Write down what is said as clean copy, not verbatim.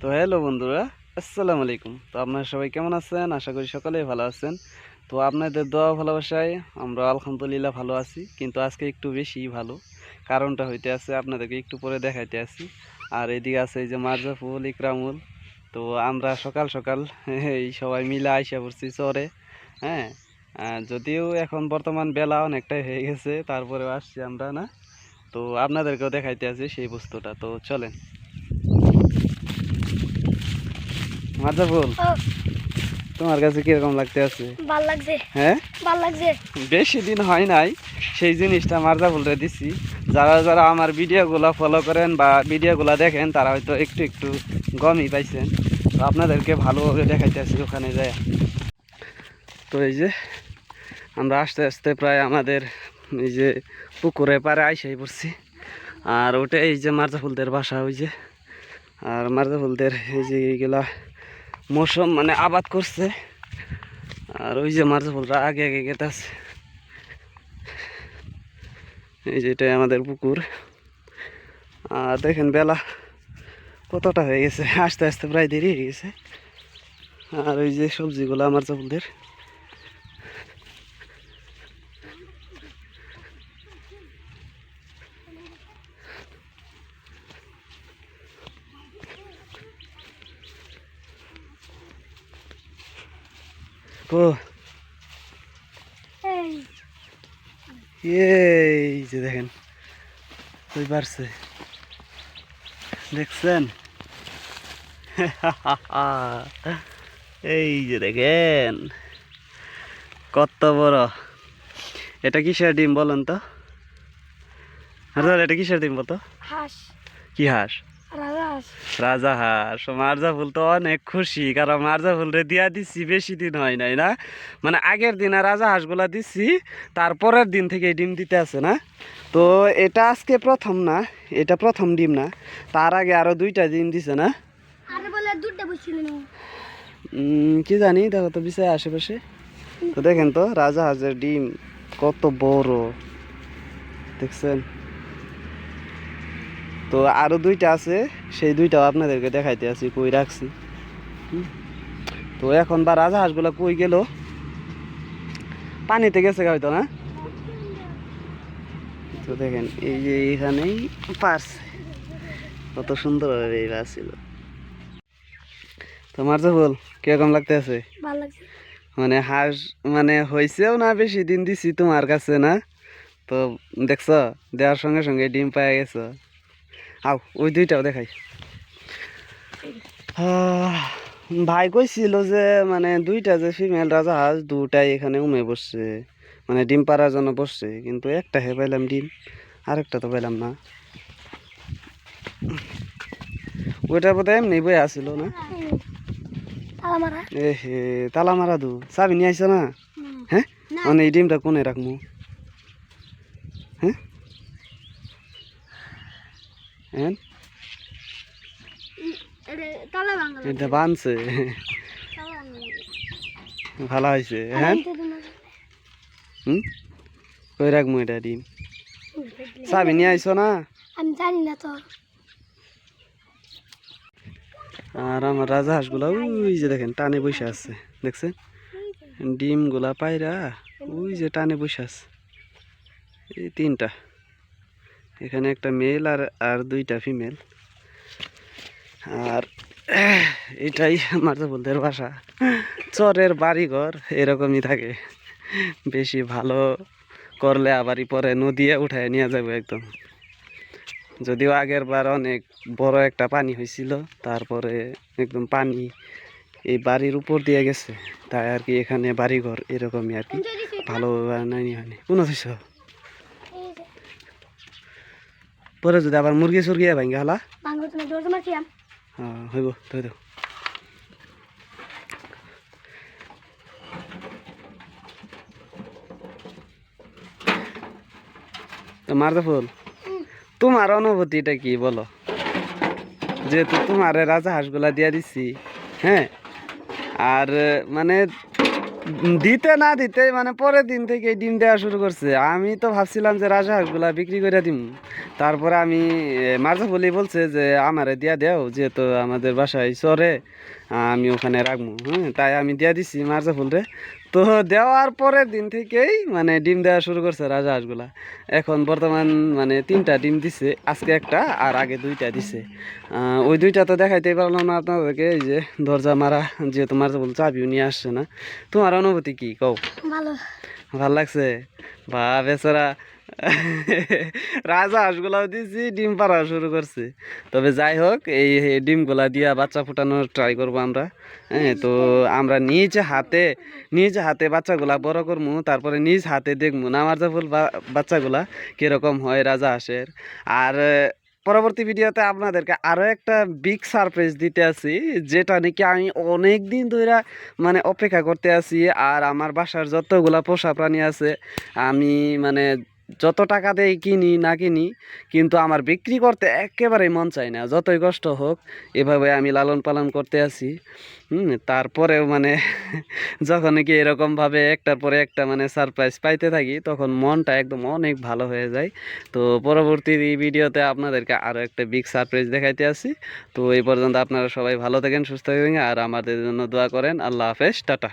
তো হ্যালো বন্ধুরা, আসসালামু আলাইকুম। তো আপনারা সবাই কেমন আছেন? আশা করি সকলেই ভালো আছেন। তো আপনাদের দোয়া ভালোবাসায় আমরা আলহামদুলিল্লাহ ভালো আছি, কিন্তু আজকে একটু বেশি ভালো। কারণটা হইতে আছে আপনাদেরকে একটু পরে দেখাইতে আসি। আর এদিকে আছে এই যে মারজাফুল, ইকরামুল। তো আমরা সকাল সকাল এই সবাই মিলে আইসা পড়ছি চরে। হ্যাঁ, যদিও এখন বর্তমান বেলা অনেকটাই হয়ে গেছে, তারপরেও আসছি আমরা না। তো আপনাদেরকেও দেখাইতে আছি সেই বস্তুটা, তো চলেন। মারজাফুল, ও, তোমার কাছে কিরকম লাগতে আছে? ভাল লাগছে। হ্যাঁ, ভাল লাগছে। বেশি দিন হয় নাই সেই জিনিসটা মারজাফুলরে দিছি। যারা যারা আমার ভিডিওগুলো ফলো করেন বা ভিডিওগুলো দেখেন তারা হয়তো একটু একটু গমই পাইছেন। তো আপনাদেরকে ভালোভাবে দেখাইতেছি ওখানে যায়। তো এই যে আমরা আস্তে আস্তে প্রায় আমাদের এই যে পুকুরে পাড়ে আইসাই পড়ছি। আর ওটা এই যে মারজাফুলদের বাসা, ওই যে। আর মারজাফুলদের এই যে এইগুলা মৌসুম মানে আবাদ করছে। আর ওই যে মারজাফুলরা আগে আগে গেতাছে। এই যে এটাই আমাদের পুকুর। আর দেখেন বেলা কতটা হয়ে গেছে, আস্তে আস্তে প্রায় দেরি হয়ে গেছে। আর ওই যে সবজিগুলো আমার চাপুলদের। ও এই যে দেখেন ওই পারছে, দেখছেন? এই যে দেখেন কত বড়। এটা কিসের ডিম বলেন তো? এটা কিসের ডিম বলতো? হাঁস। কি হাঁস? রাজহাঁস। রাজা হাঁস। মারজাফুল তো অনেক খুশি, কারণ মারজাফুল রে দিয়া দিচ্ছি বেশি দিন হয় নাই না, মানে আগের দিনে রাজা হাঁসগুলা দিচ্ছি, তারপরের দিন থেকে ডিম দিতে আছে না। তো এটা আজকে প্রথম না, এটা প্রথম ডিম না, তার আগে আরো 2টা ডিম দিছে না। আরে বলে দুধটা বসছিল না। কি জানি, দেখো তো বিষয় আশেপাশে। তো দেখেন তো রাজা হাঁসের ডিম কত বড়, দেখছেন? তো আরো 2টা আছে, সেই 2টাও আপনাদেরকে দেখাইতে আছি কই রাখছি। তো এখন বা রাজা হাঁসগুলা কই গেল? পানিতে গেছে হয়তো না। তো দেখেন এই যে এখানেই পারছে, কত সুন্দর ভাবে এই ছিল। তো মারজাফুল কিরকম লাগতে আছে? ভাল লাগছে। মানে হাঁস মানে হয়েছেও না, বেশি দিন দিছি তোমার কাছে না। তো দেখছ, দেওয়ার সঙ্গে সঙ্গে ডিম পাওয়া গেছো। আও ওই 2টাও দেখাই। ভাই কইছিল যে মানে 2টা যে ফিমেল রাজা হাঁস 2টাই এখানে উমে বসছে, মানে ডিম পাড়ার জন্য বসছে, কিন্তু একটা হে পাইলাম ডিম, আরেকটা তো পাইলাম না। ওইটার বোধ হয় এমনি বই আসছিল না। এ হে, তালা মারা দু চাবি নিয়ে আইসো না? হ্যাঁ, মানে এই ডিমটা কোনে রাখবো? হ্যাঁ হ্যাঁ, এটা বানছে, ভালো হয়েছে। হ্যাঁ, কই রাখবো এটা ডিম? চাবি নিয়ে আইসো না? আমি জানি না তো। আর আমার রাজা হাঁসগুলা ওই যে দেখেন টানে বসে আছে, দেখছেন? ডিম গুলা পায়রা ওই যে টানে বসে আছে, এই 3টা। এখানে একটা মেল আর আর 2টা ফিমেল। আর এটাই মারজাফুলদের বাসা। চরের বাড়িঘর এরকমই থাকে, বেশি ভালো করলে আবারই পরে নদীয়ে উঠায় নিয়ে যাবো একদম। যদিও আগের বার অনেক বড় একটা পানি হয়েছিল, তারপরে একদম পানি এই বাড়ির উপর দিয়ে গেছে, তাই আর কি এখানে বাড়িঘর এরকমই আর কি ভালোভাবে নাই হয়নি কোনো কিছু। পরে যদি আবার মুরগি সুরগি ভাঙ্গা হলা হইব ধরে দেব। তো মারজাফুল, তোমার অনুভূতিটা কি বলো? যেহেতু তোমার রাজা হাঁসগুলা দিয়া দিচ্ছি, হ্যাঁ, আর মানে দিতে না দিতে মানে পরের দিন থেকে ডিম দেওয়া শুরু করছে। আমি তো ভাবছিলাম যে রাজহাঁসগুলা বিক্রি করে দিম, তারপরে আমি মার্জাফলি বলছে যে আমারে দিয়া দেও, যেহেতু আমাদের বাসায় চরে, আমি ওখানে রাখবো। হ্যাঁ, তাই আমি দিয়া দিছি মার্জাফুলরে। তো দেওয়ার পরের দিন থেকেই মানে ডিম দেওয়া শুরু করছে রাজহাঁসগুলা। এখন বর্তমান মানে 3টা ডিম দিছে, আজকে একটা আর আগে 2টা দিছে। ওই 2টা তো দেখাইতেই পারলাম না আপনাদেরকে, এই যে দরজা মারা, যেহেতু মার্জাফুল চাবিও নিয়ে আসছে না। তোমার অনুভূতি কি কও? ভালো। ভাল লাগছে? বা বেচারা রাজা হাঁসগুলাও দিছি, ডিম পাড়া শুরু করছে। তবে যাই হোক, এই ডিমগুলা দিয়া বাচ্চা ফুটানোর ট্রাই করবো আমরা। হ্যাঁ, তো আমরা নিজ হাতে বাচ্চাগুলা বড় করবো, তারপরে নিজ হাতে দেখবো না মার্জাফুল বাচ্চাগুলা কিরকম হয় রাজা হাঁসের। আর পরবর্তী ভিডিওতে আপনাদেরকে আরো একটা বিগ সারপ্রাইজ দিতে আছি, যেটা নাকি আমি অনেক দিন ধরে মানে অপেক্ষা করতে আছি। আর আমার বাসার যতগুলা পোষা প্রাণী আছে, আমি মানে যত টাকা দিয়ে কিনি না কিনি, কিন্তু আমার বিক্রি করতে একেবারেই মন চায় না, যতই কষ্ট হোক। এভাবে আমি লালন পালন করতে আছি। তারপরেও মানে যখন কি এরকমভাবে একটার পরে একটা মানে সারপ্রাইজ পাইতে থাকি, তখন মনটা একদম অনেক ভালো হয়ে যায়। তো পরবর্তী ভিডিওতে আপনাদেরকে আরও একটা বিগ সারপ্রাইজ দেখাইতে আসি। তো এই পর্যন্ত আপনারা সবাই ভালো থাকেন, সুস্থ থাকেন, আর আমাদের জন্য দোয়া করেন। আল্লাহ হাফেজ, টাটা।